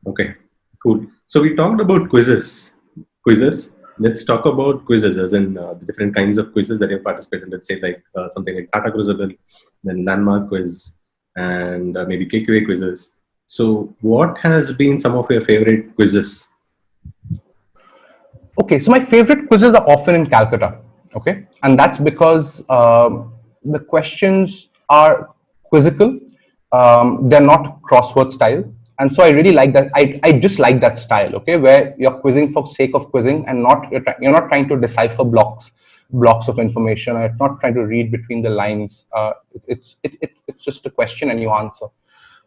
Okay, cool. So we talked about quizzes. Quizzes. Let's talk about quizzes, as in the different kinds of quizzes that you participate in. Let's say like something like Tata Crucible, then Landmark Quiz, and maybe KQA quizzes. So, what has been some of your favorite quizzes? Okay, so my favorite quizzes are often in Calcutta. Okay, and that's because the questions are quizzical. They're not crossword style, and so I really like that. I dislike that style. Okay, where you're quizzing for sake of quizzing and not you're not trying to decipher blocks of information. Or you're not trying to read between the lines. It's just a question and you answer.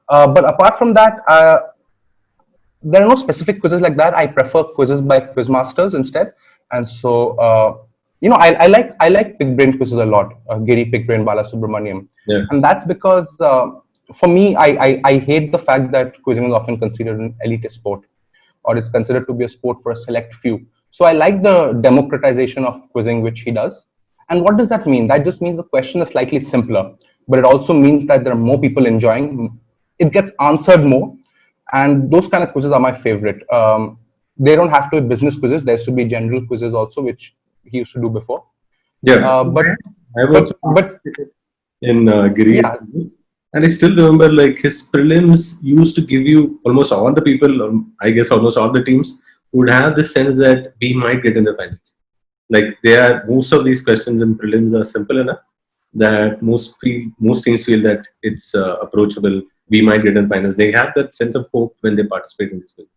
But apart from that, there are no specific quizzes like that. I prefer quizzes by quizmasters instead. And so, I like Big Brain quizzes a lot. Giri, Big Brain, Bala Subramaniam, Yeah. and that's because for me, I hate the fact that quizzing is often considered an elitist sport, or it's considered to be a sport for a select few. So I like the democratization of quizzing which he does. And what does that mean? That just means the question is slightly simpler, but it also means that there are more people enjoying. It gets answered more, and those kind of quizzes are my favorite. They don't have to be business quizzes. There has to be general quizzes also, which he used to do before. Yeah. But I've also but participated in Giri's yeah, quiz. And I still remember like his prelims used to give you almost all the people, I guess almost all the teams would have the sense that we might get in the finals. Like most of these questions in prelims are simple enough that most teams feel that it's approachable. We might get in finals. They have that sense of hope when they participate in this quiz,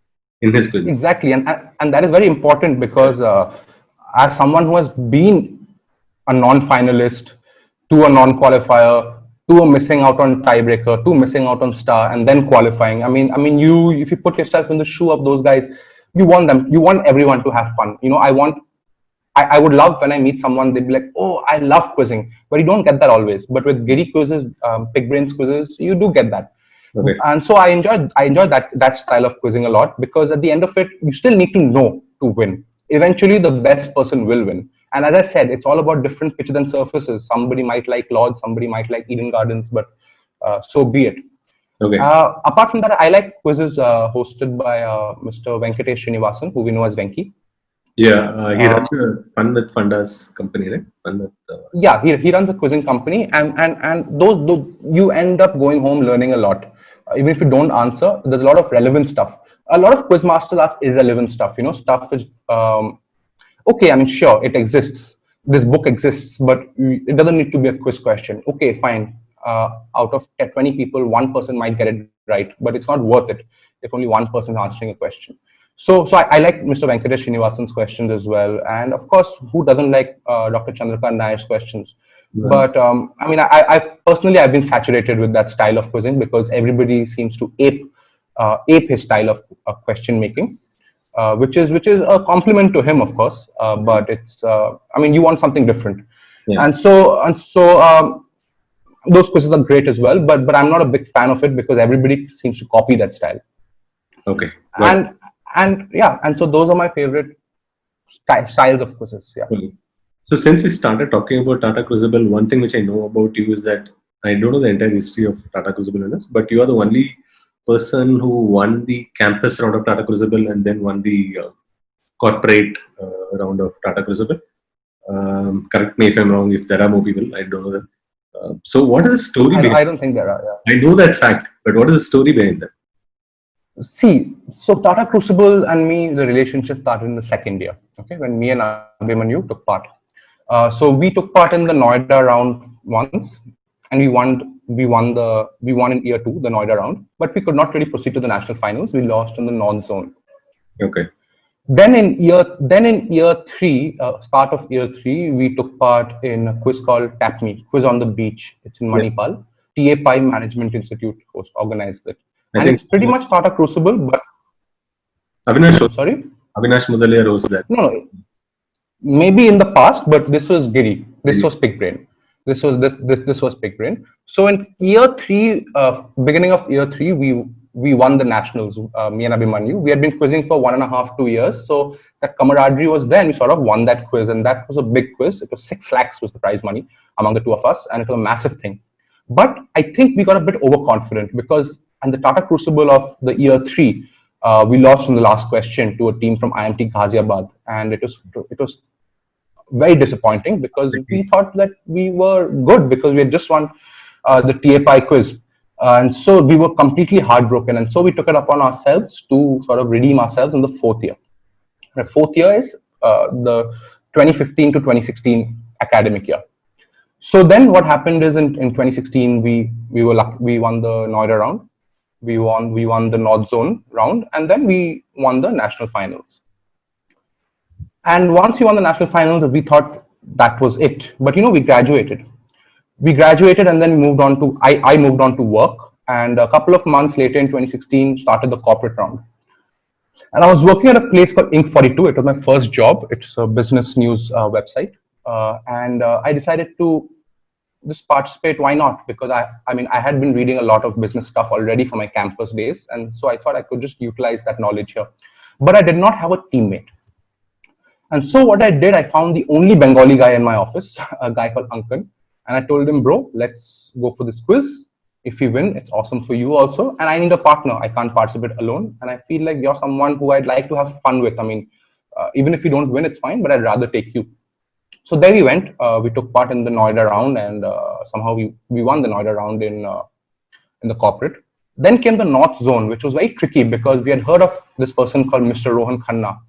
in his quizzes. exactly, and that is very important because as someone who has been a non-finalist to a non-qualifier to a missing out on tiebreaker to missing out on star and then qualifying. You if you put yourself in the shoe of those guys, you want them, you want everyone to have fun. I would love when I meet someone, they'd be like, oh, I love quizzing, but you don't get that always. But with Giri quizzes, Big Brains quizzes, you do get that. Okay. And so I enjoyed that style of quizzing a lot because at the end of it, you still need to know to win. Eventually, the best person will win. And as I said, it's all about different pitches and surfaces. Somebody might like Lords, somebody might like Eden Gardens, but so be it. Okay. Apart from that, I like quizzes hosted by Mr. Venkatesh Srinivasan, who we know as Venki. Yeah, he runs a Fun with Fundas company, right? Fun with, Yeah, he runs a quizzing company, and those you end up going home learning a lot. Even if you don't answer, there's a lot of relevant stuff. A lot of quiz masters ask irrelevant stuff. Stuff which okay, I mean, sure, it exists. This book exists, but it doesn't need to be a quiz question. Okay, fine. Out of 20 people, one person might get it right, but it's not worth it if only one person is answering a question. So I like Mr. Venkatesh Srinivasan's questions as well. And of course, who doesn't like Dr. Chandrakant Nair's questions? Yeah. But I personally, I've been saturated with that style of quizzing because everybody seems to ape his style of question making. Which is a compliment to him, of course. But it's you want something different, Yeah. and so those quizzes are great as well. But I'm not a big fan of it because everybody seems to copy that style. Okay. Got And so those are my favorite styles of quizzes. Yeah. it. So since we started talking about Tata Crucible, one thing which I know about you is that I don't know the entire history of Tata Crucible in this, but you are the only person who won the campus round of Tata Crucible and then won the corporate round of Tata Crucible. Correct me if I'm wrong. If there are more people, I don't know that. So what is the story behind? I don't think there are. Yeah. I know that fact, but what is the story behind that? See, so Tata Crucible and me, the relationship started in the second year. Okay, when me and Abhimanyu took part. So we took part in the Noida round once, and we won in year 2, the Noida round, but we could not really proceed to the national finals. We lost in the North Zone. Okay. Then in year 3, start of year 3, we took part in a quiz called Tap Me, Quiz on the Beach. It's in Manipal. TA Pi Management Institute organized it. And it's pretty much Tata Crucible, but sorry? Avinash Mudaliar was that. No, maybe in the past, but this was Giri. This was Big Brain. This was Big Brain. So in year 3, beginning of year 3, we won the nationals. Me and Abhimanyu. We had been quizzing for 1.5, 2 years. So that camaraderie was there, and we sort of won that quiz. And that was a big quiz. It was 6 lakhs was the prize money among the two of us, and it was a massive thing. But I think we got a bit overconfident because, and the Tata Crucible of the year 3 We lost in the last question to a team from IMT Ghaziabad, and it was very disappointing because we thought that we were good because we had just won the TFI quiz. And so we were completely heartbroken. And so we took it upon ourselves to sort of redeem ourselves in the fourth year. The fourth year is the 2015 to 2016 academic year. So then what happened is in 2016, we won the Noida round. We won the North Zone round, and then we won the national finals. And once we won the national finals, we thought that was it. But we graduated. We graduated, and then moved on to I moved on to work. And a couple of months later, in 2016, started the corporate round. And I was working at a place called Inc. 42. It was my first job. It's a business news website, and I decided to just participate. Why not? Because I had been reading a lot of business stuff already for my campus days, and so I thought I could just utilize that knowledge here. But I did not have a teammate. And so what I did, I found the only Bengali guy in my office, a guy called Ankan. And I told him, bro, let's go for this quiz. If you win, it's awesome for you also. And I need a partner. I can't participate alone. And I feel like you're someone who I'd like to have fun with. I mean, even if you don't win, it's fine, but I'd rather take you. So there we went. We took part in the Noida round, and somehow we won the Noida round in the corporate. Then came the North Zone, which was very tricky because we had heard of this person called Mr. Rohan Khanna.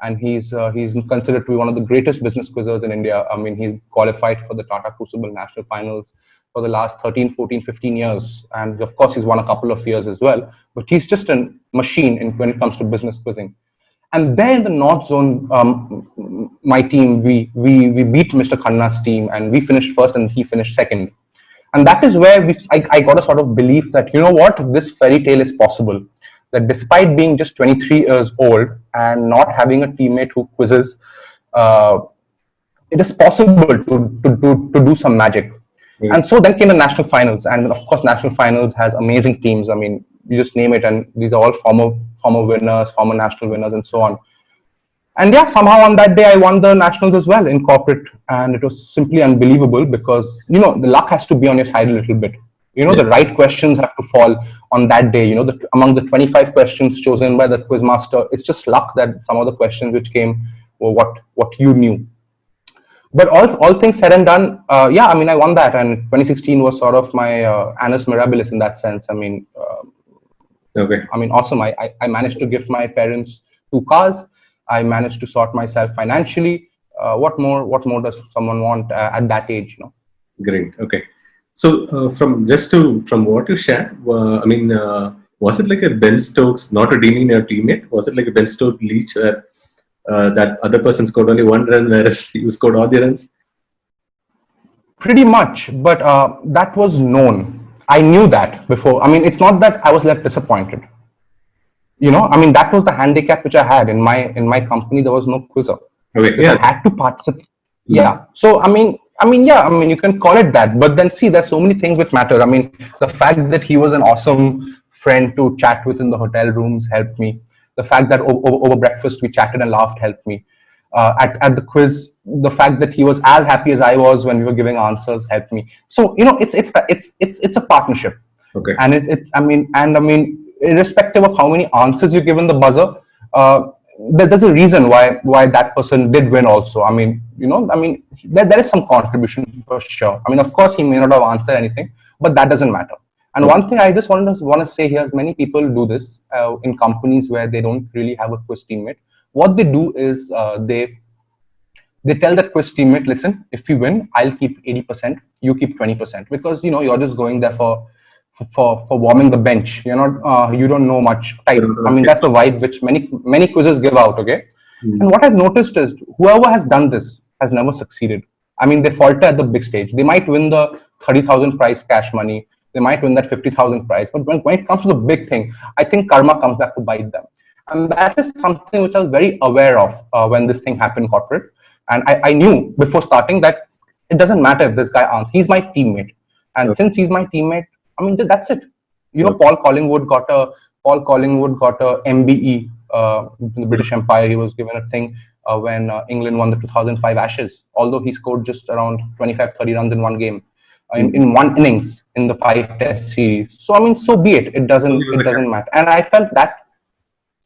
And he's considered to be one of the greatest business quizzers in India. I mean, he's qualified for the Tata Crucible National Finals for the last 13, 14, 15 years. And of course, he's won a couple of years as well. But he's just a machine when it comes to business quizzing. And there in the North Zone, my team, we beat Mr. Khanna's team, and we finished first and he finished second. And that is where I got a sort of belief that, this fairy tale is possible. That despite being just 23 years old and not having a teammate who quizzes, it is possible to do some magic. Yeah. And so then came the national finals, and of course, national finals has amazing teams. I mean, you just name it, and these are all former winners, former national winners, and so on. And yeah, somehow on that day, I won the nationals as well in corporate, and it was simply unbelievable because the luck has to be on your side a little bit. The right questions have to fall on that day. Among the 25 questions chosen by the quizmaster, it's just luck that some of the questions which came were what you knew. But all things said and done, I mean, I won that, and 2016 was sort of my annus mirabilis in that sense. I mean, okay. I mean, awesome. I managed to gift my parents 2 cars. I managed to sort myself financially. What more does someone want at that age? Great. Okay. So from what you shared, I mean, was it like a Ben Stokes not redeeming your teammate? Was it like a Ben Stokes leech where that other person scored only 1 run, whereas you scored all the runs? Pretty much, but that was known. I knew that before. I mean, it's not that I was left disappointed. I mean, that was the handicap which I had in my company. There was no quizzer. Okay. Yeah. I had to participate. Mm-hmm. Yeah. So I mean, you can call it that, but then see, there's so many things which matter. I mean, the fact that he was an awesome friend to chat with in the hotel rooms helped me. The fact that over breakfast we chatted and laughed helped me. At the quiz, the fact that he was as happy as I was when we were giving answers helped me. So it's a partnership. Okay. And I mean, irrespective of how many answers you give in the buzzer, there's a reason why that person did win also. I mean, there is some contribution for sure. I mean, of course, he may not have answered anything, but that doesn't matter. And one thing I just want to say here, many people do this in companies where they don't really have a quiz teammate. What they do is they tell that quiz teammate, listen, if you win, I'll keep 80%, you keep 20%, because you're just going there for warming the bench. You don't know much type. I mean, that's the vibe which many quizzes give out. Okay. Mm-hmm. And what I've noticed is whoever has done this has never succeeded. I mean, they falter at the big stage. They might win the 30,000 prize cash money. They might win that 50,000 prize. But when it comes to the big thing, I think karma comes back to bite them. And that is something which I was very aware of when this thing happened corporate. And I knew before starting that it doesn't matter if this guy answers. He's my teammate. And since he's my teammate, I mean, that's it. Paul Collingwood got a MBE in the British Empire. He was given a thing when England won the 2005 Ashes, although he scored just around 25-30 runs in one game, in one innings in the 5 Test series. So I mean, so be it. It doesn't matter. And I felt that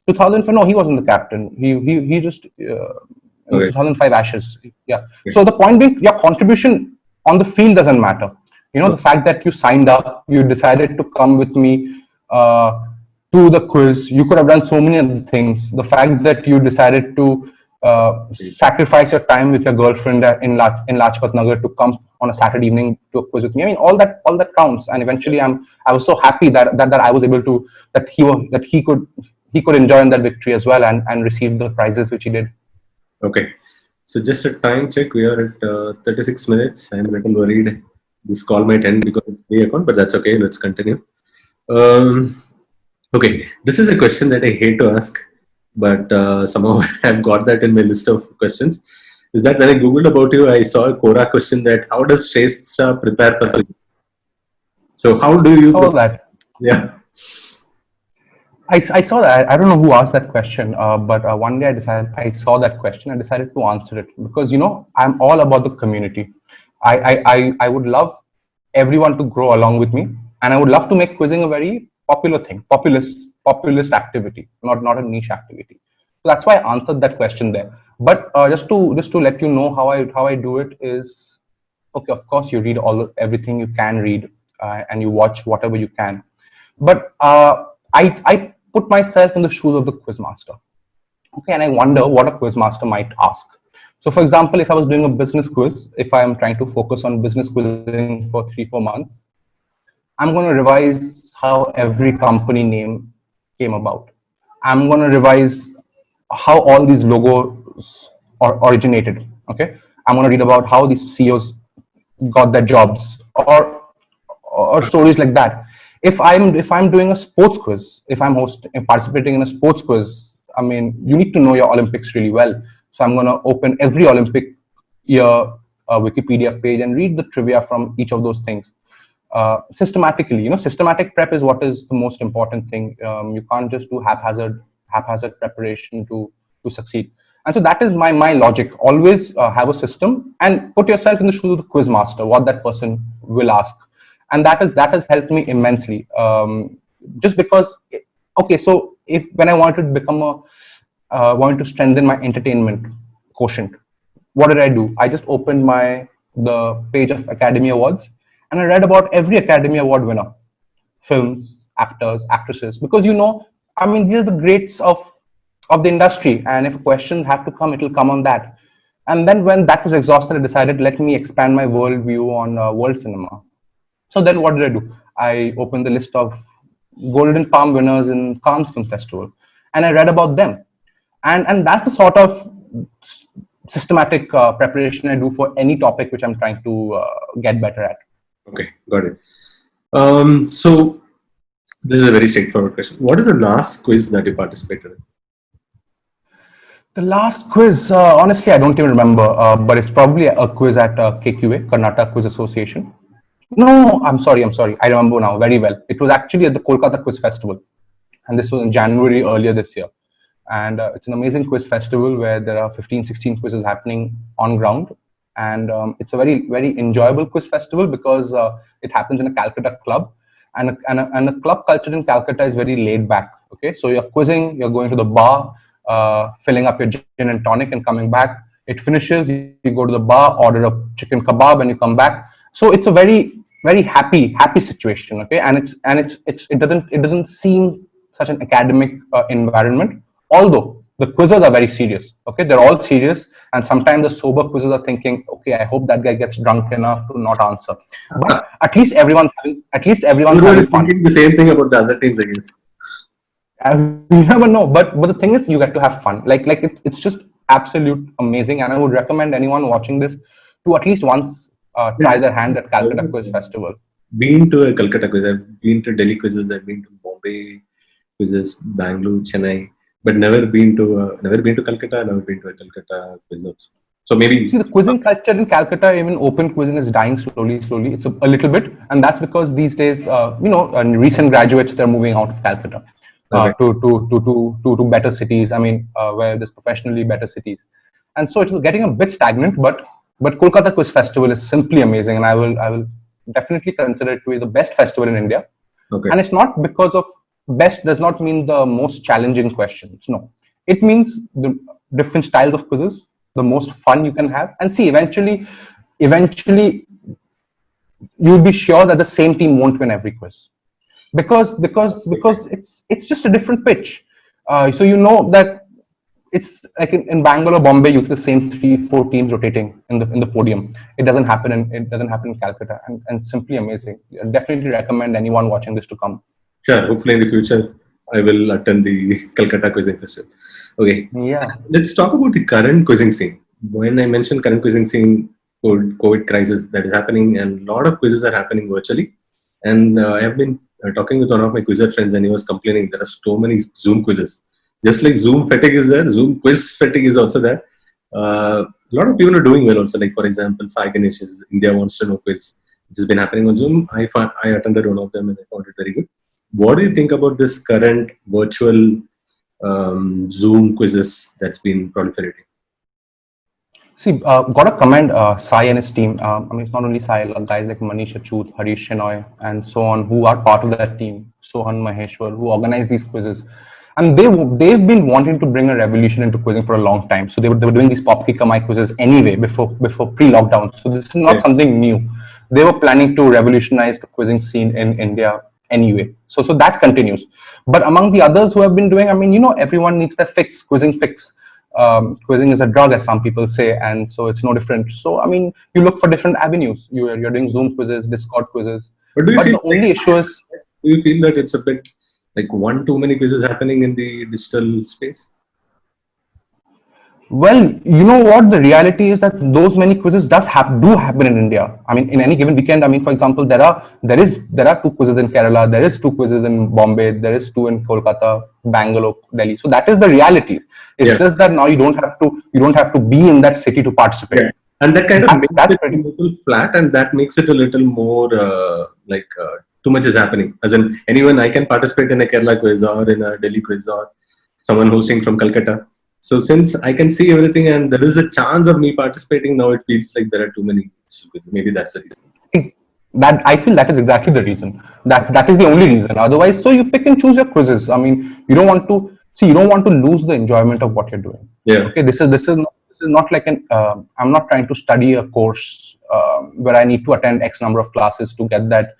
2005, no, he wasn't the captain. He just in the Okay. 2005 Ashes. Yeah. Okay. So the point being, your contribution on the field doesn't matter. The fact that you signed up, you decided to come with me to the quiz. You could have done so many other things. The fact that you decided to sacrifice your time with your girlfriend in Lajpat Nagar to come on a Saturday evening to a quiz with me. I mean, all that counts. And eventually, I was so happy that I was able to that he could enjoy in that victory as well and receive the prizes which he did. Okay. So just a time check. We are at 36 minutes. I'm a little worried. This call might end because it's the account, but that's okay. Let's continue. Um, okay. This is a question that I hate to ask, but somehow I've got that in my list of questions. Is that when I googled about you, I saw a Quora question that how does Sreshth Shah prepare for the. So how do you? Saw that. Yeah. I saw that. I don't know who asked that question, but one day I saw that question. I decided to answer it because I'm all about the community. I would love everyone to grow along with me, and I would love to make quizzing a very popular thing, populist activity, not a niche activity. So that's why I answered that question there. But just to let you know how I do it is, okay. Of course, you read everything you can read, and you watch whatever you can. But I put myself in the shoes of the quizmaster. Okay, and I wonder what a quizmaster might ask. So, for example, if I was doing a business quiz, if I am trying to focus on business quizzing for 3-4 months, I'm going to revise how every company name came about. I'm going to revise how all these logos originated. Okay, I'm going to read about how these CEOs got their jobs, or stories like that. If I'm doing a sports quiz, if I'm participating in a sports quiz, I mean, you need to know your Olympics really well. So I'm going to open every Olympic year Wikipedia page and read the trivia from each of those things systematically. Systematic prep is what is the most important thing. You can't just do haphazard preparation to succeed. And so that is my logic. Always have a system and put yourself in the shoes of the quiz master, what that person will ask. And that has helped me immensely. Just because, okay, so if when I wanted to wanted to strengthen my entertainment quotient, what did I do? I just opened the page of Academy Awards, and I read about every Academy Award winner, films, actors, actresses, because I mean, these are the greats of the industry, and if questions have to come, it will come on that. And then when that was exhausted, I decided, let me expand my worldview on world cinema. So then what did I do? I opened the list of Golden Palm winners in Cannes Film Festival, and I read about them. And that's the sort of systematic preparation I do for any topic which I'm trying to get better at. Okay, got it. So this is a very straightforward question. What is the last quiz that you participated in? The last quiz, honestly, I don't even remember, but it's probably a quiz at KQA, Karnataka Quiz Association. No, I'm sorry. I remember now very well. It was actually at the Kolkata Quiz Festival, and this was in January earlier this year. And it's an amazing quiz festival where there are 15, 16 quizzes happening on ground. And it's a very, very enjoyable quiz festival because it happens in a Calcutta club. And the club culture in Calcutta is very laid back. Okay, so you're quizzing, you're going to the bar, filling up your gin and tonic and coming back. It finishes, you go to the bar, order a chicken kebab, and you come back. So it's a very, very happy situation. Okay, and it doesn't seem such an academic environment. Although the quizzes are very serious. Okay, they're all serious, and sometimes the sober quizzes are thinking, okay, I hope that guy gets drunk enough to not answer. But at least everyone's having fun. Thinking the same thing about the other teams, I guess. You never know, but the thing is, you get to have fun. It's just absolute amazing, and I would recommend anyone watching this to at least once try their hand at Calcutta Quiz Festival. Been to a Calcutta quiz. I've been to Delhi quizzes. I've been to Bombay quizzes, Bangalore, Chennai, but never been to Calcutta. Never been to a Calcutta quiz also. So maybe see the quizzing culture in Calcutta, even open quizzing is dying slowly. It's a little bit, and that's because these days, recent graduates, they're moving out of Calcutta. To better cities. I mean, where there's professionally better cities, and so it's getting a bit stagnant. But Kolkata Quiz Festival is simply amazing, and I will definitely consider it to be the best festival in India. Okay. And it's not because of best does not mean the most challenging questions. No, it means the different styles of quizzes, the most fun you can have. And see, eventually, you'll be sure that the same team won't win every quiz, because it's just a different pitch. So you know that it's like in Bangalore or Bombay, you see the same 3-4 teams rotating in the podium. It doesn't happen in Calcutta, and simply amazing. I definitely recommend anyone watching this to come. Sure. Hopefully, in the future, I will attend the Calcutta Quizzing Festival. Okay. Yeah. Let's talk about the current quizzing scene. When I mentioned current quizzing scene, COVID crisis that is happening, and a lot of quizzes are happening virtually. And I have been talking with one of my quizzer friends, and he was complaining there are so many Zoom quizzes. Just like Zoom fatigue is there, Zoom quiz fatigue is also there. A lot of people are doing well also. Like, for example, Sai Ganesh's India Wants to Know quiz, which has been happening on Zoom. I attended one of them and I found it very good. What do you think about this current virtual Zoom quizzes that's been proliferating? See, got to commend Sai and his team. I mean, it's not only Sai, guys like Manish Achut, Harish Shenoy, and so on, who are part of that team. Sohan Maheshwar, who organize these quizzes. And they've been wanting to bring a revolution into quizzing for a long time. So they were doing these Pop Ki Kamai quizzes anyway before pre-lockdown. So this is not something new. They were planning to revolutionize the quizzing scene in India anyway. So that continues. But among the others who have been doing, I mean, everyone needs their fix, quizzing fix. Quizzing is a drug, as some people say, and so it's no different. So I mean, you look for different avenues. You're doing Zoom quizzes, Discord quizzes. But the only issue is, do you feel that it's a bit like one too many quizzes happening in the digital space? well, you know what, the reality is that those many quizzes do happen in India. I mean, in any given weekend, I mean, for example, there are 2 quizzes in Kerala, there is 2 quizzes in Bombay, there is 2 in Kolkata, Bangalore, Delhi. So that is the reality. It's just that now you don't have to be in that city to participate. Yeah. And that kind of makes it a little flat, and that makes it a little more too much is happening. As in, I can participate in a Kerala quiz or in a Delhi quiz or someone hosting from Calcutta. So since I can see everything and there is a chance of me participating, now it feels like there are too many quizzes. Maybe that's the reason. That I feel that is exactly the reason. That is the only reason. Otherwise, so you pick and choose your quizzes. I mean, you don't want to lose the enjoyment of what you're doing. Yeah. Okay. This is not like I'm not trying to study a course where I need to attend X number of classes to get that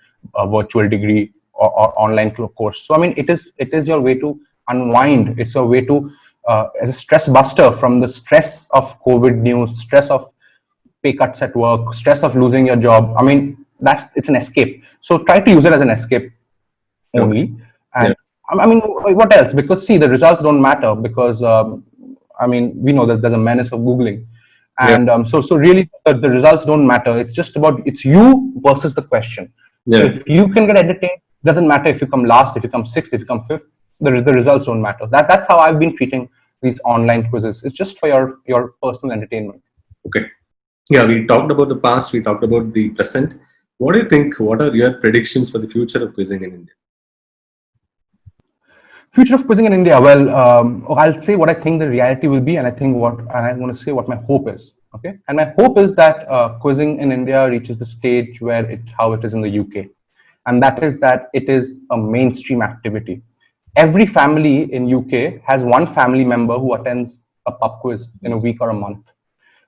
virtual degree or online course. So I mean, it is your way to unwind. It's a way to as a stress buster from the stress of COVID news, stress of pay cuts at work, stress of losing your job. I mean, it's an escape. So try to use it as an escape only. And I mean, what else? Because see, the results don't matter because I mean, we know that there's a menace of Googling. And so really the results don't matter. It's just about, it's you versus the question. So if you can get entertained, doesn't matter if you come last, if you come sixth, if you come fifth, the results don't matter. That's how I've been treating these online quizzes. It's just for your personal entertainment. Okay. Yeah, we talked about the past, we talked about the present. What do you think? What are your predictions for the future of quizzing in India? Future of quizzing in India. Well, I'll say what I think the reality will be, and I'm going to say what my hope is. Okay, and my hope is that quizzing in India reaches the stage where how it is in the UK, and that is that it is a mainstream activity. Every family in UK has one family member who attends a pub quiz in a week or a month.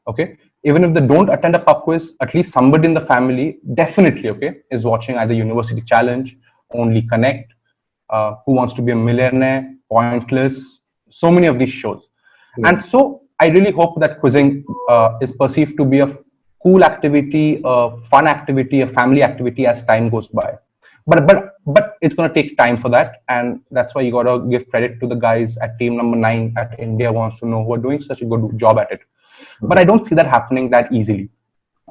Okay, even if they don't attend a pub quiz, at least somebody in the family definitely is watching either University Challenge, Only Connect, Who Wants to Be a Millionaire, Pointless, so many of these shows. And so I really hope that quizzing is perceived to be a cool activity, a fun activity, a family activity as time goes by. But it's going to take time for that, and that's why you got to give credit to the guys at team number 9 at India Wants to Know, who are doing such a good job at it. But I don't see that happening that easily.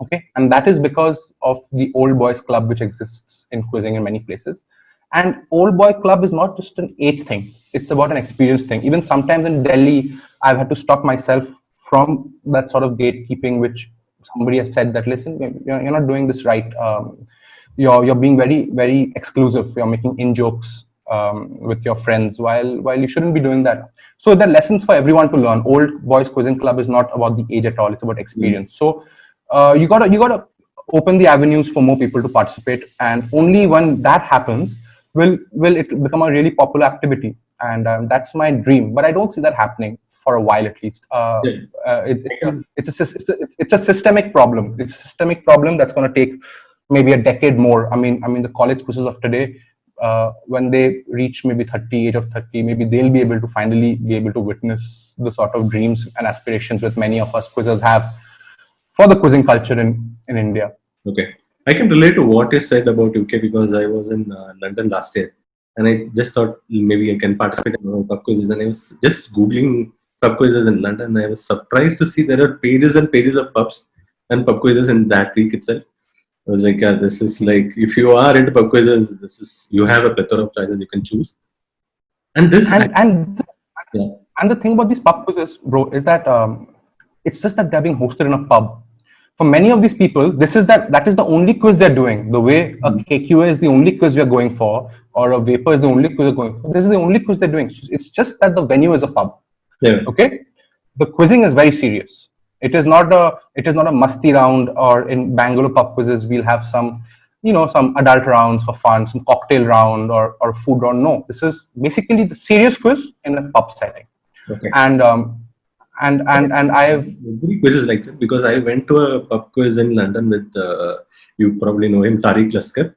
Okay, and that is because of the old boys club which exists in quizzing in many places. And old boy club is not just an age thing; it's about an experience thing. Even sometimes in Delhi, I've had to stop myself from that sort of gatekeeping, which somebody has said that, listen, you're not doing this right. You're being very, very exclusive. You're making in-jokes with your friends while you shouldn't be doing that. So there are lessons for everyone to learn. Old boys quizzing club is not about the age at all. It's about experience. So you gotta open the avenues for more people to participate, and only when that happens will it become a really popular activity, and that's my dream. But I don't see that happening for a while, at least. Yeah. I can, It's a systemic problem. It's a systemic problem that's going to take maybe a decade more. I mean, the college courses of today, when they reach maybe 30, age of 30, maybe they'll be able to finally be able to witness the sort of dreams and aspirations that many of us quizzers have for the quizzing culture in India. okay. I can relate to what you said about UK because I was in London last year, and I just thought maybe I can participate in pub quizzes. And I was just googling pub quizzes in London. I was surprised to see there are pages and pages of pubs and pub quizzes in that week itself. I was like, yeah, this is like if you are into pub quizzes, this is you have a plethora of choices you can choose. And this, yeah, And the thing about these pub quizzes, bro, is that it's just that they're being hosted in a pub. For many of these people, that is the only quiz they're doing. The way a KQA is the only quiz we're going for, or a Vapor is the only quiz we're going for. This is the only quiz they're doing. It's just that the venue is a pub. yeah, Okay, the quizzing is very serious. It is not a musty round, or in Bangalore pub quizzes we'll have some, some adult rounds for fun, some cocktail round or food round. No, this is basically the serious quiz in a pub setting. okay. And and I've Every quiz is like that because I went to a pub quiz in London with you probably know him, Tariq Laskar,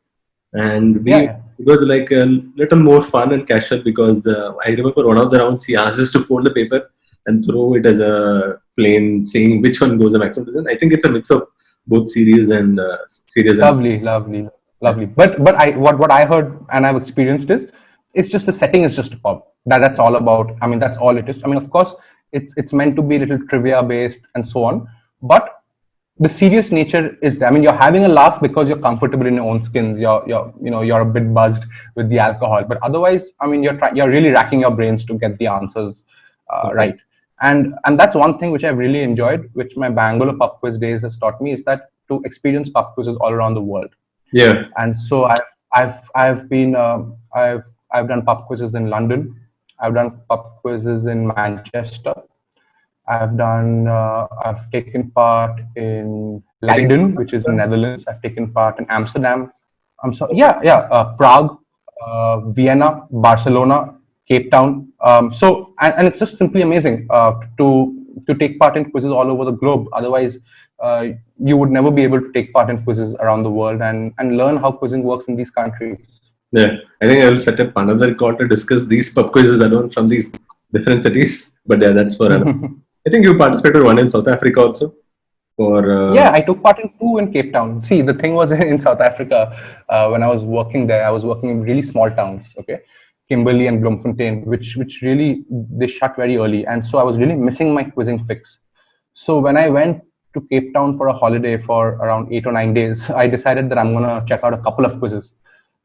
and yeah. it was like a little more fun and casual because I remember one of the rounds he asked us to fold the paper and throw it as a plane, saying which one goes the maximum distance. I think it's a mix of both serious and serious. Lovely. But what I heard and I've experienced is it's just the setting is just a pub. That's all about. I mean, that's all it is. I mean, of course, it's meant to be a little trivia based and so on, but the serious nature is there. I mean, you're having a laugh because you're comfortable in your own skins. You're a bit buzzed with the alcohol, but otherwise, I mean, you're really racking your brains to get the answers right. And that's one thing which I've really enjoyed, which my Bangalore pub quiz days has taught me, is that to experience pub quizzes all around the world. Yeah. And so I've done pub quizzes in London. I've done pub quizzes in Manchester. I've taken part in Leiden, which is in Netherlands. I've taken part in Amsterdam. Prague, Vienna, Barcelona, Cape Town. And it's just simply amazing to take part in quizzes all over the globe. Otherwise, you would never be able to take part in quizzes around the world and learn how quizzing works in these countries. Yeah, I think I will set up another call to discuss these pub quizzes alone from these different cities. But yeah, that's for another. I think you participated one in South Africa also. Yeah, I took part in 2 in Cape Town. See, the thing was in South Africa, when I was working there, I was working in really small towns, okay? Kimberley and Bloemfontein, which really, they shut very early. And so I was really missing my quizzing fix. So when I went to Cape Town for a holiday for around 8 or 9 days, I decided that I'm going to check out a couple of quizzes.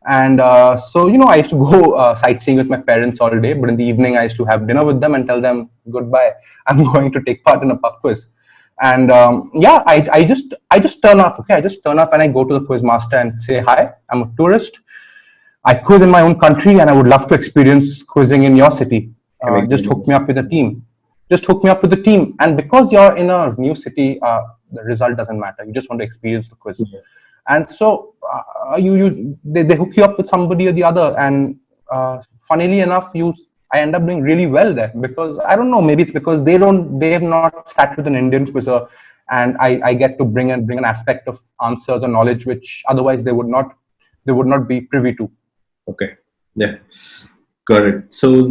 And so, I used to go sightseeing with my parents all day, but in the evening I used to have dinner with them and tell them goodbye. I'm going to take part in a pub quiz. And I just turn up. Okay, I just turn up and I go to the quiz master and say, hi, I'm a tourist. I quiz in my own country and I would love to experience quizzing in your city. Just hook me up with a team. And because you're in a new city, the result doesn't matter. You just want to experience the quiz. Yeah. And so they hook you up with somebody or the other. And funnily enough, I end up doing really well there because I don't know, maybe it's because they have not sat with an Indian quizzer, and I get to bring an aspect of answers or knowledge which otherwise they would not be privy to. Okay. Yeah. Got it. So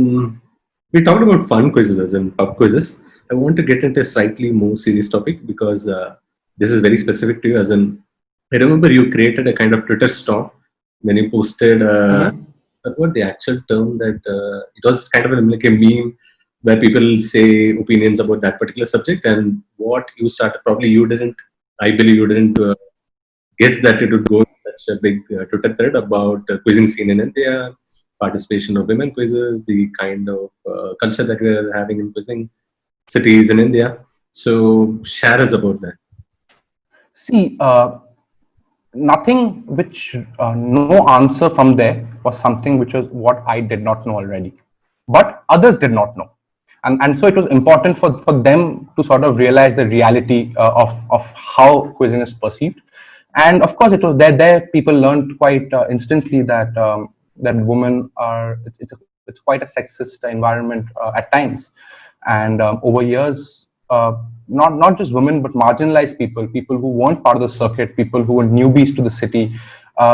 we talked about fun quizzes as in pub quizzes. I want to get into a slightly more serious topic because this is very specific to you. As in, I remember you created a kind of Twitter storm when you posted. What the actual term that it was kind of like a meme where people say opinions about that particular subject, and what you started. Probably you didn't. I believe you didn't guess that it would go such a big Twitter thread about quizzing scene in India, participation of women quizzes, the kind of culture that we're having in quizzing cities in India. So share us about that. See, nothing which, no answer from there was something which was what I did not know already, but others did not know. And so it was important for them to sort of realize the reality of how quizzing is perceived. And of course, it was there people learned quite instantly that that women are, it's quite a sexist environment at times. And over years, not just women, but marginalized people who weren't part of the circuit, people who were newbies to the city,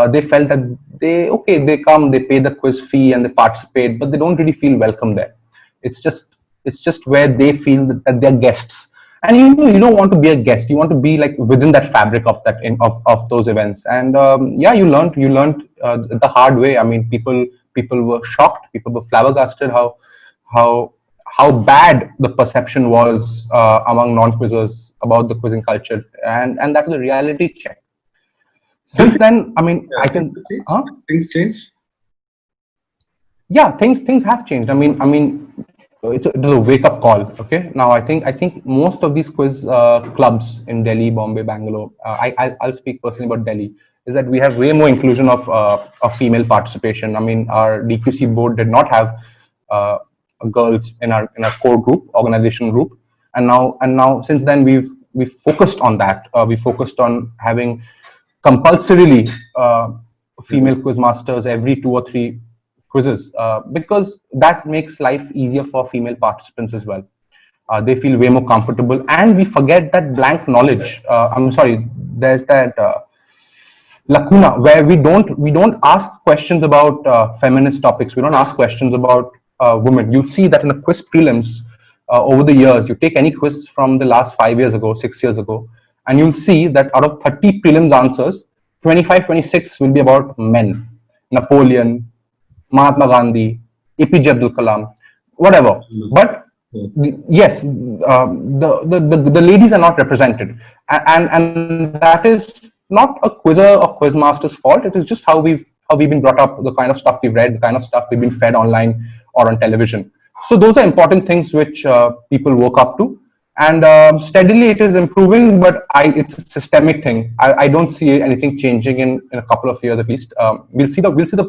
they felt that they come, they pay the quiz fee and they participate, but they don't really feel welcome there. It's just where they feel that they're guests, and you don't want to be a guest. You want to be like within that fabric of that of those events. And yeah, you learned the hard way. I mean, people were shocked, people were flabbergasted how how bad the perception was among non-quizzers about the quizzing culture, and that was a reality check. Do you Since think then, I mean, I things can, have changed? huh? Things change? Yeah, things have changed. I mean, it's a wake up call. Okay, now I think most of these quiz clubs in Delhi, Bombay, Bangalore, I'll speak personally about Delhi, is that we have way more inclusion of female participation. I mean, our DQC board did not have uh, girls in our core group, organization group, and now since then we've focused on that. We focused on having compulsorily female Mhm. quiz masters every 2 or 3 quizzes, because that makes life easier for female participants as well. They feel way more comfortable, and we forget that blank knowledge. I'm sorry, there's that lacuna where we don't ask questions about feminist topics. We don't ask questions about women. You'll see that in the quiz prelims over the years. You take any quiz from the last 5 years ago, 6 years ago, and you'll see that out of 30 prelims answers, 25, 26 will be about men. Napoleon, Mahatma Gandhi, APJ Abdul Kalam, whatever. Yes. But Yeah. yes, the ladies are not represented, and that is not a quizzer or quizmaster's fault. It is just how we've been brought up, the kind of stuff we've read, the kind of stuff we've been fed online or on television. So those are important things which people woke up to, and steadily it is improving. But it's a systemic thing. I don't see anything changing in a couple of years at least. We'll see the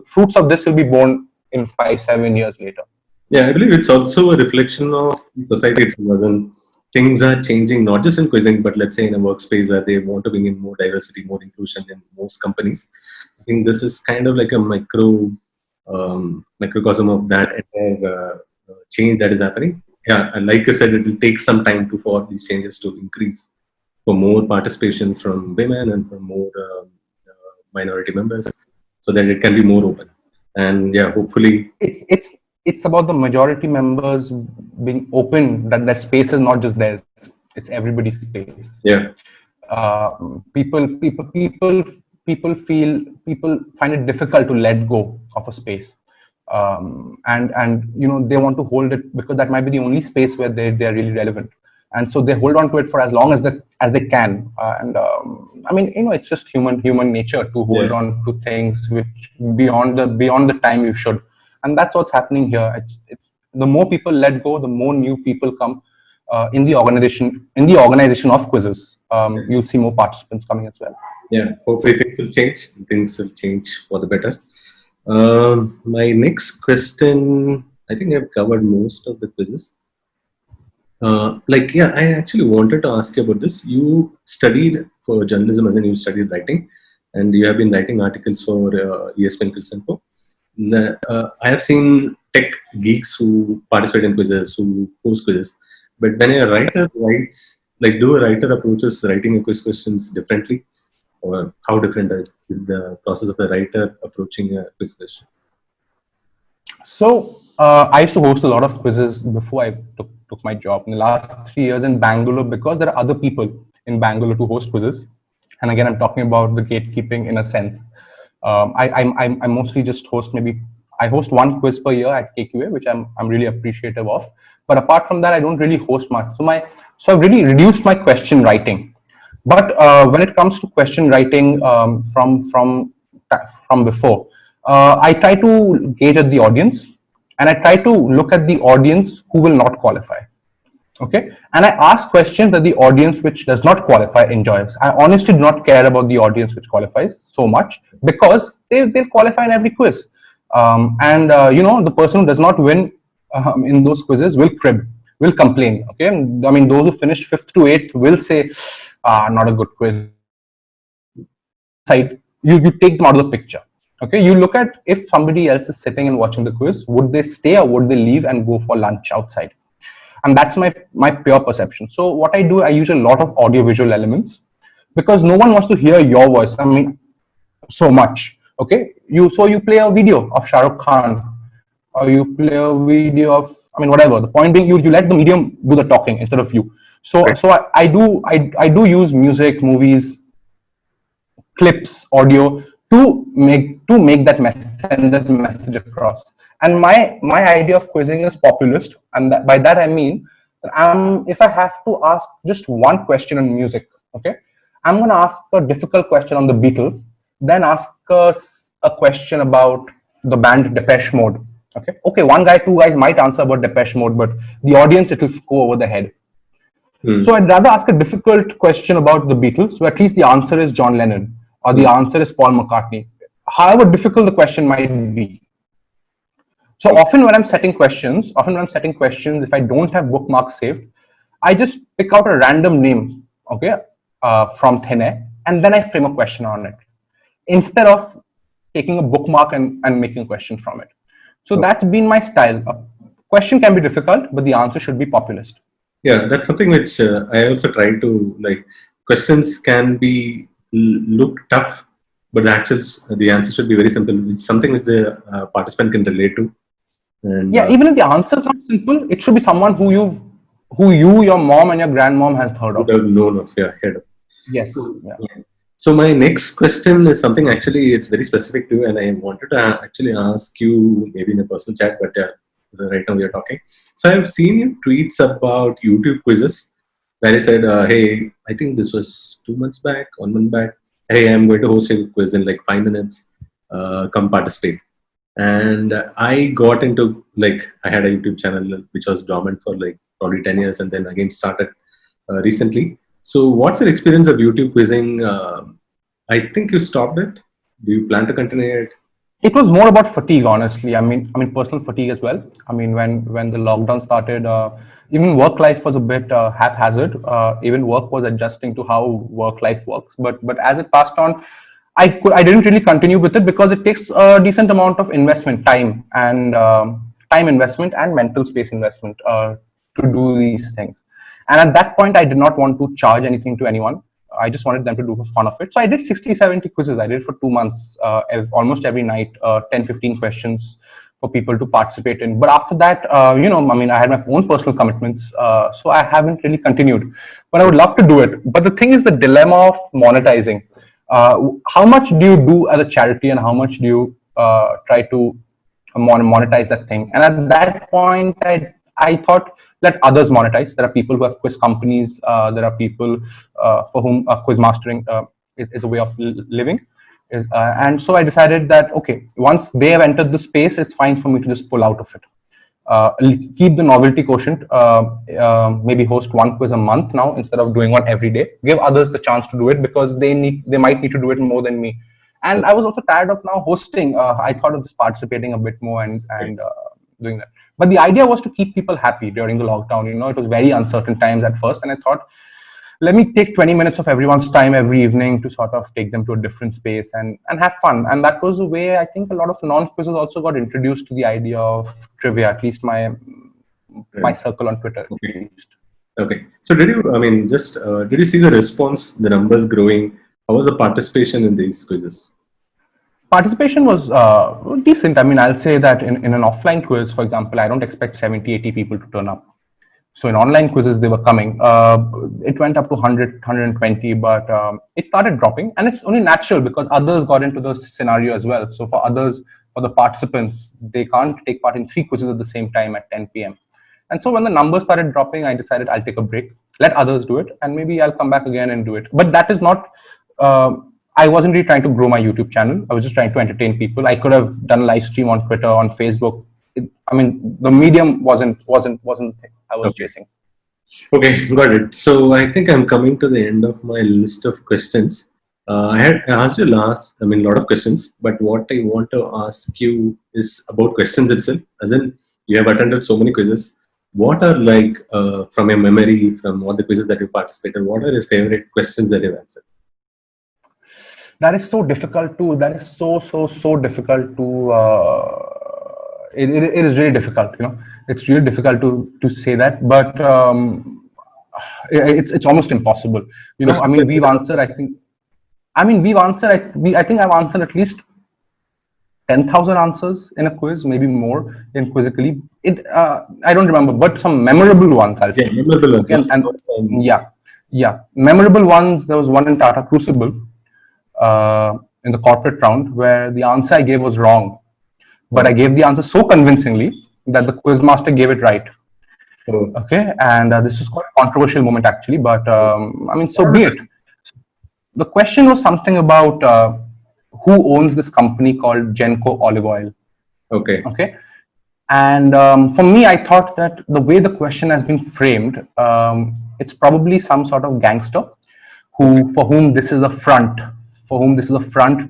fruits of this will be born in 5, 7 years later. Yeah, I believe it's also a reflection of society itself. And things are changing, not just in quizzing, but let's say in a workspace where they want to bring in more diversity, more inclusion in most companies. I think this is kind of like a microcosm of that entire change that is happening. Yeah, and like you said, it will take some time for these changes to increase, for more participation from women and from more minority members, so that it can be more open. And yeah, hopefully, It's about the majority members being open, that that space is not just theirs, it's everybody's space. yeah, People find it difficult to let go of a space, and they want to hold it because that might be the only space where they're really relevant, and so they hold on to it for as long as they can. And I mean, it's just human nature to hold yeah. on to things which beyond the time you should, and that's what's happening here. It's the more people let go, the more new people come in the organization of quizzes. You'll see more participants coming as well. Yeah, hopefully things will change. Things will change for the better. My next question, I think I've covered most of the quizzes. Yeah, I actually wanted to ask you about this. You studied for journalism, as in you studied writing, and you have been writing articles for ESPN Quiz Info. I have seen tech geeks who participate in quizzes, who post quizzes. But when a writer writes, like, do a writer approaches writing a quiz questions differently? Or how different is the process of a writer approaching a quiz question? So I used to host a lot of quizzes before I took my job in the last 3 years in Bangalore, because there are other people in Bangalore to host quizzes. And again, I'm talking about the gatekeeping in a sense. I mostly just host, maybe I host one quiz per year at KQA, which I'm really appreciative of. But apart from that, I don't really host much. So I've really reduced my question writing. But when it comes to question writing from before, I try to gauge at the audience, and I try to look at the audience who will not qualify. Okay, and I ask questions that the audience which does not qualify enjoys. I honestly do not care about the audience which qualifies so much, because they'll qualify in every quiz. And the person who does not win in those quizzes will crib, will complain. Okay, I mean, those who finish 5th to 8th will say, not a good quiz. You take them out of the picture. Okay, you look at if somebody else is sitting and watching the quiz, would they stay or would they leave and go for lunch outside? And that's my pure perception. So what I do, I use a lot of audio visual elements because no one wants to hear your voice. I mean, so much. Okay, you play a video of Shah Rukh Khan, or you play a video of, I mean, whatever. The point being, you let the medium do the talking instead of you. So Right. so I do use music, movies, clips, audio to make that message, send that message across. And my idea of quizzing is populist, and by that I mean that if I have to ask just one question on music, okay, I'm going to ask a difficult question on the Beatles, then ask us a question about the band Depeche Mode. Okay, one guy, two guys might answer about Depeche Mode, but the audience, it will go over the head. Hmm. So I'd rather ask a difficult question about the Beatles, where at least the answer is John Lennon or the answer is Paul McCartney, however difficult the question might be. So often when I'm setting questions, if I don't have bookmarks saved, I just pick out a random name, okay, from thin air, and then I frame a question on it instead of taking a bookmark and making a question from it. So Okay. that's been my style. A question can be difficult, but the answer should be populist. Yeah, that's something which I also try to like. Questions can be look tough, but the answer should be very simple. It's something which the participant can relate to. And Yeah, even if the answer is not simple, it should be someone who you, your mom and your grandmom has heard would of. have known of your head. Yes. So, Yeah. yeah. So my next question is something actually it's very specific to, and I wanted to actually ask you maybe in a personal chat, but right now we are talking. So I've seen your tweets about YouTube quizzes where you said, "Hey, I think this was 2 months back, 1 month back. Hey, I'm going to host a quiz in like 5 minutes. Come participate." And I got into like I had a YouTube channel which was dormant for like probably 10 years, and then again started recently. So, what's your experience of YouTube quizzing? I think you stopped it. Do you plan to continue it? It was more about fatigue, honestly. I mean, personal fatigue as well. I mean, when the lockdown started, even work life was a bit haphazard. Even work was adjusting to how work life works. But as it passed on, I didn't really continue with it because it takes a decent amount of investment, time investment and mental space investment to do these things. And at that point, I did not want to charge anything to anyone. I just wanted them to do for fun of it. So I did 60, 70 quizzes. I did it for 2 months, almost every night, 10, 15 questions for people to participate in. But after that, I mean, I had my own personal commitments. So I haven't really continued. But I would love to do it. But the thing is the dilemma of monetizing. How much do you do as a charity and how much do you try to monetize that thing? And at that point, I thought, let others monetize. There are people who have quiz companies. There are people for whom quiz mastering is a way of living. And so I decided that, okay, once they have entered the space, it's fine for me to just pull out of it. Keep the novelty quotient, maybe host one quiz a month now instead of doing one every day. Give others the chance to do it because they might need to do it more than me. And I was also tired of now hosting. I thought of just participating a bit more and doing that. But the idea was to keep people happy during the lockdown. It was very uncertain times at first, and I thought, let me take 20 minutes of everyone's time every evening to sort of take them to a different space and have fun. And that was the way I think a lot of non-quizzes also got introduced to the idea of trivia, at least my Right. circle on Twitter, at Okay. least. Okay. So, did you? I mean, just did you see the response, the numbers growing? How was the participation in these quizzes? Participation was decent. I mean, I'll say that in an offline quiz, for example, I don't expect 70, 80 people to turn up. So in online quizzes, they were coming. It went up to 100, 120, but it started dropping. And it's only natural because others got into the scenario as well. So for others, for the participants, they can't take part in 3 quizzes at the same time at 10 p.m. And so when the numbers started dropping, I decided I'll take a break, let others do it, and maybe I'll come back again and do it. But that is not, I wasn't really trying to grow my YouTube channel. I was just trying to entertain people. I could have done a live stream on Twitter, on Facebook. I mean, the medium wasn't the thing I was Okay. chasing. Okay, got it. So I think I'm coming to the end of my list of questions. I had asked you I mean, a lot of questions, but what I want to ask you is about questions itself. As in, you have attended so many quizzes. What are like from your memory, from all the quizzes that you participated? What are your favorite questions that you've answered? That is so difficult to. That is so difficult to. It is really difficult. It's really difficult to say that, but it's almost impossible. I mean, we've answered. I think. I mean, we've answered. I think I've answered at least 10,000 answers in a quiz, maybe more in quizzically. I don't remember, but some memorable ones I'll say. Yeah, memorable ones. Okay, yeah, memorable ones. There was one in Tata Crucible in the corporate round where the answer I gave was wrong, but I gave the answer so convincingly that the quizmaster gave it right. Okay, and this was quite a controversial moment actually, but I mean, so be it. The question was something about who owns this company called Genco Olive Oil. Okay. And for me, I thought that the way the question has been framed, it's probably some sort of gangster for whom this is a front,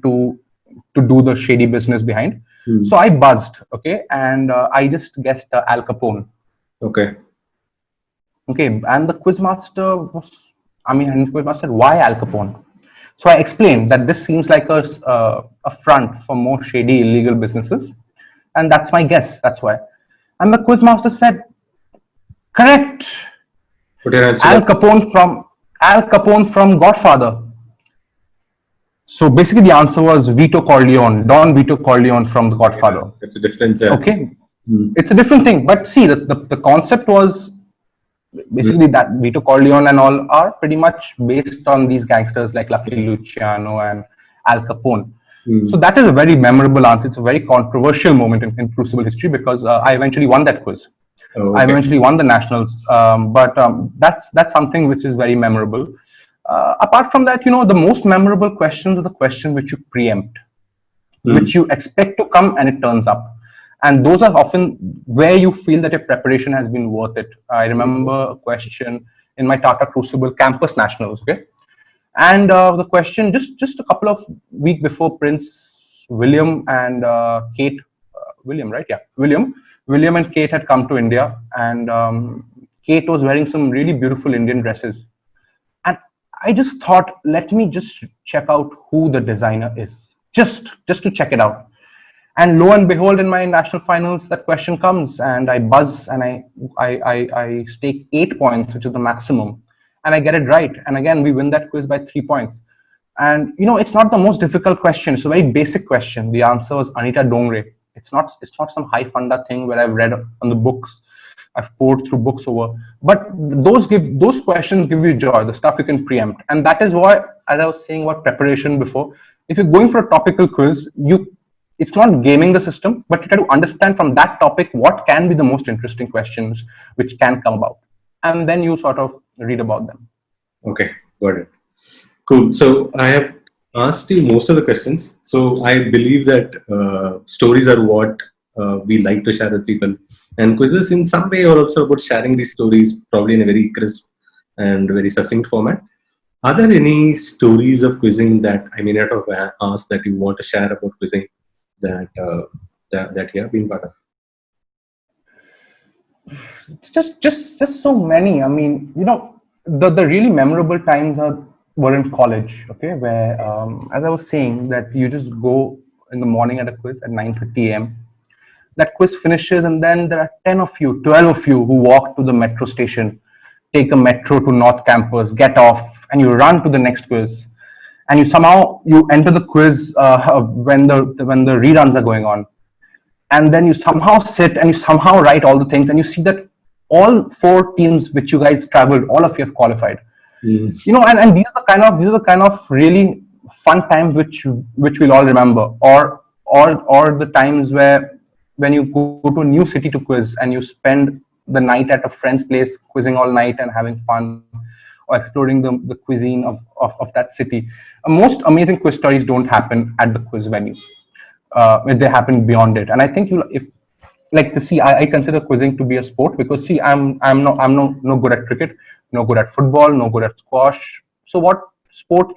to do the shady business behind. So I buzzed, okay, and I just guessed Al Capone. Okay, and the quizmaster said, why Al Capone? So I explained that this seems like a front for more shady illegal businesses, and that's my guess. That's why. And the quizmaster said, correct. Al Capone from Godfather. So basically, the answer was Vito Corleone, Don Vito Corleone from The Godfather. Yeah, it's a different. Okay, it's a different thing. But see, the concept was basically that Vito Corleone and all are pretty much based on these gangsters like Lucky Luciano and Al Capone. So that is a very memorable answer. It's a very controversial moment in Crucible history because I eventually won that quiz. I eventually won the nationals, but that's something which is very memorable. Apart from that, the most memorable questions are the questions which you preempt, which you expect to come and it turns up. And those are often where you feel that your preparation has been worth it. I remember a question in my Tata Crucible Campus Nationals, okay? And the question, just a couple of weeks before Prince William and Kate, William, right? Yeah, William and Kate had come to India, and Kate was wearing some really beautiful Indian dresses. And I just thought, let me just check out who the designer is, just to check it out. And lo and behold, in my national finals, that question comes, and I buzz, and I stake 8 points, which is the maximum, and I get it right. And again, we win that quiz by 3 points. And it's not the most difficult question. It's a very basic question. The answer was Anita Dongre. It's not some high funda thing where I've read on the books, I've poured through books over. But those questions give you joy, the stuff you can preempt. And that is why, as I was saying about preparation before, if you're going for a topical quiz, it's not gaming the system, but you try to understand from that topic what can be the most interesting questions which can come about. And then you sort of read about them. Okay, got it. Cool. So I have asked you most of the questions. So I believe that stories are what we like to share with people. And quizzes in some way are also about sharing these stories, probably in a very crisp and very succinct format. Are there any stories of quizzing that I may not have asked that you want to share about quizzing that you have been part of? Just so many. I mean, the really memorable times were in college, okay, where as I was saying, that you just go in the morning at a quiz at 9:30 a.m. That quiz finishes, and then there are 10 of you, 12 of you who walk to the metro station, take a metro to North Campus, get off, and you run to the next quiz. And you enter the quiz when the reruns are going on. And then you somehow sit and you somehow write all the things, and you see that all 4 teams which you guys traveled, all of you have qualified. And these are the kind of really fun times which we'll all remember, or the times when you go to a new city to quiz and you spend the night at a friend's place quizzing all night and having fun, or exploring the cuisine of that city. Most amazing quiz stories don't happen at the quiz venue. They happen beyond it. And I think I consider quizzing to be a sport because I'm no good at cricket, no good at football, no good at squash. So what sport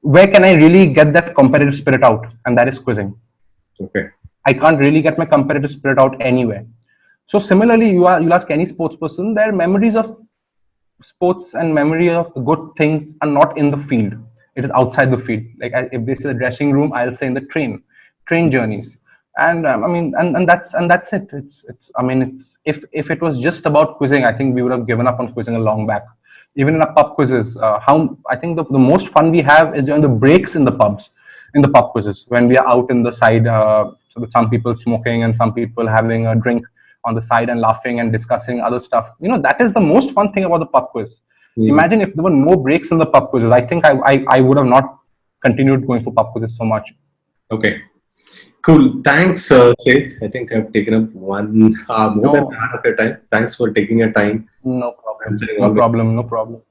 where can I really get that competitive spirit out? And that is quizzing. Okay. I can't really get my competitive spirit out anywhere. So similarly, you'll ask any sports person, their memories of sports and memory of the good things are not in the field. it is outside the field. Like if they say the dressing room, I'll say in the train journeys. And I mean, and that's it. It's I mean, if it was just about quizzing, I think we would have given up on quizzing a long back. Even in our pub quizzes, how I think the most fun we have is during the breaks in the pubs, in the pub quizzes, when we are out in the side, so with some people smoking and some people having a drink on the side and laughing and discussing other stuff. That is the most fun thing about the pub quiz. Mm. Imagine if there were no breaks in the pub quizzes. I think I would have not continued going for pub quizzes so much. Okay. Cool. Thanks, Sreth. I think I've taken up more than No, half of your time. Thanks for taking your time no problem. answering No all my problem. No problem.